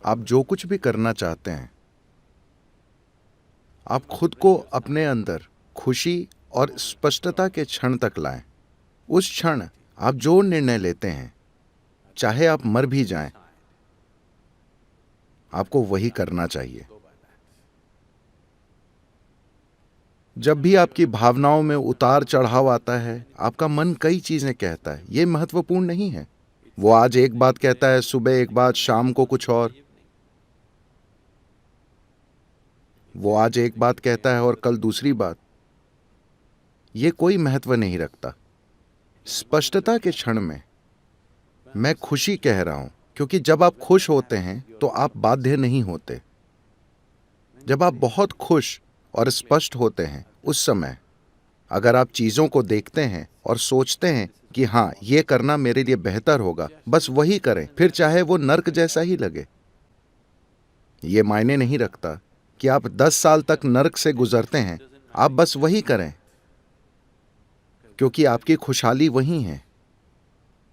आप जो कुछ भी करना चाहते हैं, आप खुद को अपने अंदर खुशी और स्पष्टता के क्षण तक लाएं। उस क्षण आप जो निर्णय लेते हैं, चाहे आप मर भी जाएं, आपको वही करना चाहिए। जब भी आपकी भावनाओं में उतार चढ़ाव आता है, आपका मन कई चीजें कहता है, ये महत्वपूर्ण नहीं है। वो आज एक बात कहता है, सुबह एक बात, शाम को कुछ और। वो आज एक बात कहता है और कल दूसरी बात। ये कोई महत्व नहीं रखता। स्पष्टता के क्षण में मैं खुशी कह रहा हूं, क्योंकि जब आप खुश होते हैं तो आप बाध्य नहीं होते। जब आप बहुत खुश और स्पष्ट होते हैं, उस समय अगर आप चीजों को देखते हैं और सोचते हैं कि हाँ, ये करना मेरे लिए बेहतर होगा, बस वही करें, फिर चाहे वो नर्क जैसा ही लगे। ये मायने नहीं रखता कि आप 10 साल तक नर्क से गुजरते हैं, आप बस वही करें, क्योंकि आपकी खुशहाली वही है।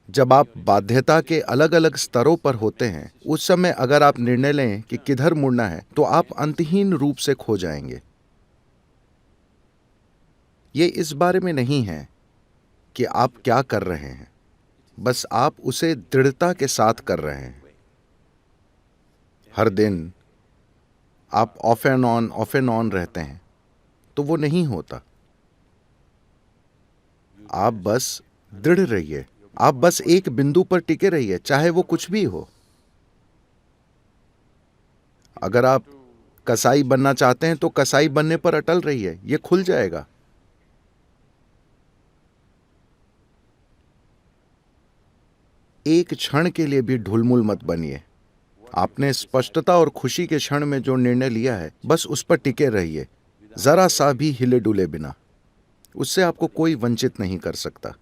जब आप बाध्यता के अलग अलग स्तरों पर होते हैं, उस समय अगर आप निर्णय लें कि किधर मुड़ना है, तो आप अंतहीन रूप से खो जाएंगे। ये इस बारे में नहीं है कि आप क्या कर रहे हैं, बस आप उसे दृढ़ता के साथ कर रहे हैं। हर दिन आप ऑफ एंड ऑन रहते हैं, तो वो नहीं होता। आप बस दृढ़ रहिए, आप बस एक बिंदु पर टिके रहिए, चाहे वो कुछ भी हो। अगर आप कसाई बनना चाहते हैं तो कसाई बनने पर अटल रहिए, ये खुल जाएगा। एक क्षण के लिए भी ढुलमुल मत बनिए। आपने स्पष्टता और खुशी के क्षण में जो निर्णय लिया है, बस उस पर टिके रहिए, जरा सा भी हिले डुले बिना। उससे आपको कोई वंचित नहीं कर सकता।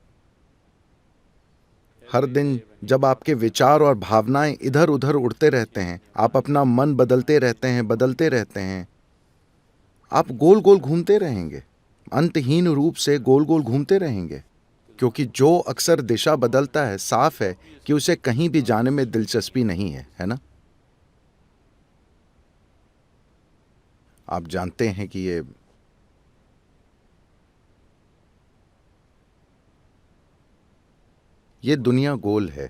हर दिन जब आपके विचार और भावनाएं इधर उधर उड़ते रहते हैं, आप अपना मन बदलते रहते हैं, आप गोल गोल घूमते रहेंगे, अंतहीन रूप से गोल गोल घूमते रहेंगे। क्योंकि जो अक्सर दिशा बदलता है, साफ है कि उसे कहीं भी जाने में दिलचस्पी नहीं है, है ना? आप जानते हैं कि ये दुनिया गोल है,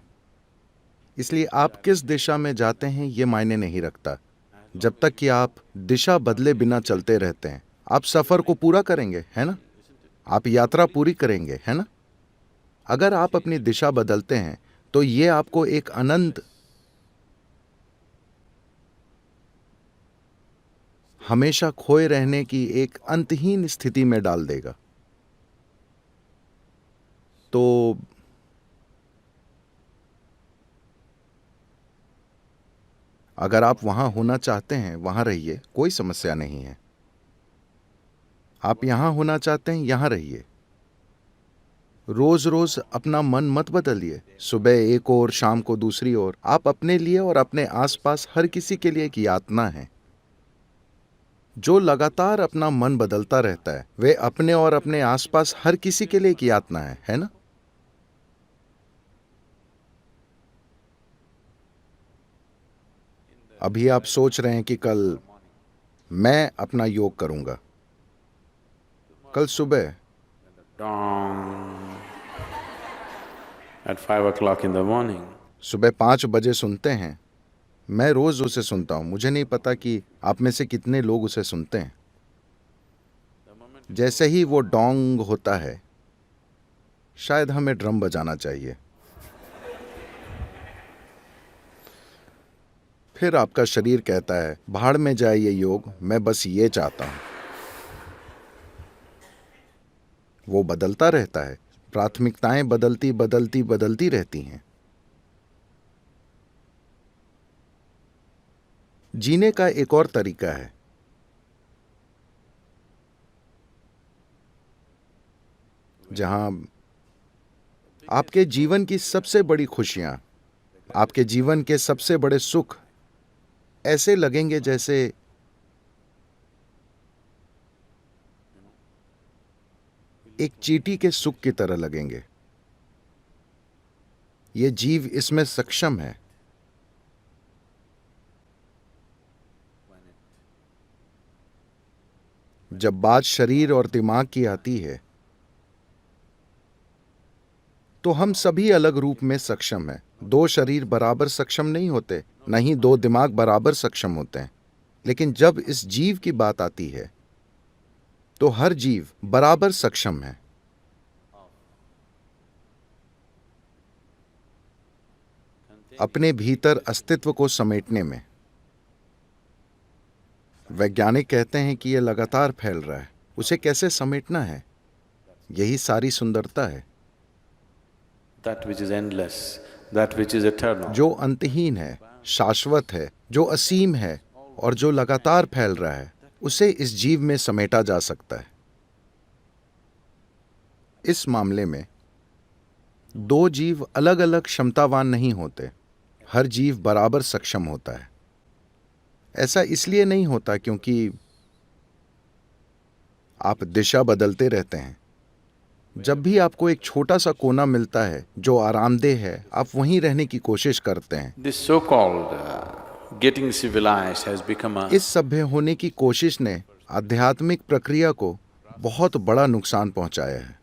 इसलिए आप किस दिशा में जाते हैं ये मायने नहीं रखता। जब तक कि आप दिशा बदले बिना चलते रहते हैं, आप सफर को पूरा करेंगे, है ना? आप यात्रा पूरी करेंगे, है ना? अगर आप अपनी दिशा बदलते हैं तो ये आपको एक अनंत, हमेशा खोए रहने की एक अंतहीन स्थिति में डाल देगा। तो अगर आप वहां होना चाहते हैं, वहां रहिए, कोई समस्या नहीं है। आप यहां होना चाहते हैं, यहां रहिए। रोज रोज अपना मन मत बदलिए, सुबह एक और शाम को दूसरी ओर। आप अपने लिए और अपने आसपास हर किसी के लिए एक यातना है। जो लगातार अपना मन बदलता रहता है, वे अपने और अपने आसपास हर किसी के लिए एक यातना है ना? अभी आप सोच रहे हैं कि कल मैं अपना योग करूंगा। कल सुबह Dong at 5 o'clock in the morning. सुबह 5 बजे सुनते हैं। मैं रोज उसे सुनता हूं। मुझे नहीं पता कि आप में से कितने लोग उसे सुनते हैं। जैसे ही वो डोंग होता है, शायद हमें ड्रम बजाना चाहिए। फिर आपका शरीर कहता है, भाड़ में जाए ये योग, मैं बस ये चाहता हूं। वो बदलता रहता है। प्राथमिकताएं बदलती बदलती बदलती रहती हैं। जीने का एक और तरीका है, जहां आपके जीवन की सबसे बड़ी खुशियां, आपके जीवन के सबसे बड़े सुख ऐसे लगेंगे जैसे एक चींटी के सुख की तरह लगेंगे। ये जीव इसमें सक्षम है। जब बात शरीर और दिमाग की आती है तो हम सभी अलग रूप में सक्षम हैं। दो शरीर बराबर सक्षम नहीं होते, न ही दो दिमाग बराबर सक्षम होते हैं। लेकिन जब इस जीव की बात आती है तो हर जीव बराबर सक्षम है। अपने भीतर अस्तित्व को समेटने में। वैज्ञानिक कहते हैं कि यह लगातार फैल रहा है, उसे कैसे समेटना है, यही सारी सुंदरता है। That which is endless, that which is eternal. जो अंतहीन है, शाश्वत है, जो असीम है और जो लगातार फैल रहा है, उसे इस जीव में समेटा जा सकता है। इस मामले में दो जीव अलग अलग क्षमतावान नहीं होते, हर जीव बराबर सक्षम होता है। ऐसा इसलिए नहीं होता क्योंकि आप दिशा बदलते रहते हैं। जब भी आपको एक छोटा सा कोना मिलता है जो आरामदेह है, आप वहीं रहने की कोशिश करते हैं। This so-called getting civilized has become a इस सभ्य होने की कोशिश ने आध्यात्मिक प्रक्रिया को बहुत बड़ा नुकसान पहुंचाया है।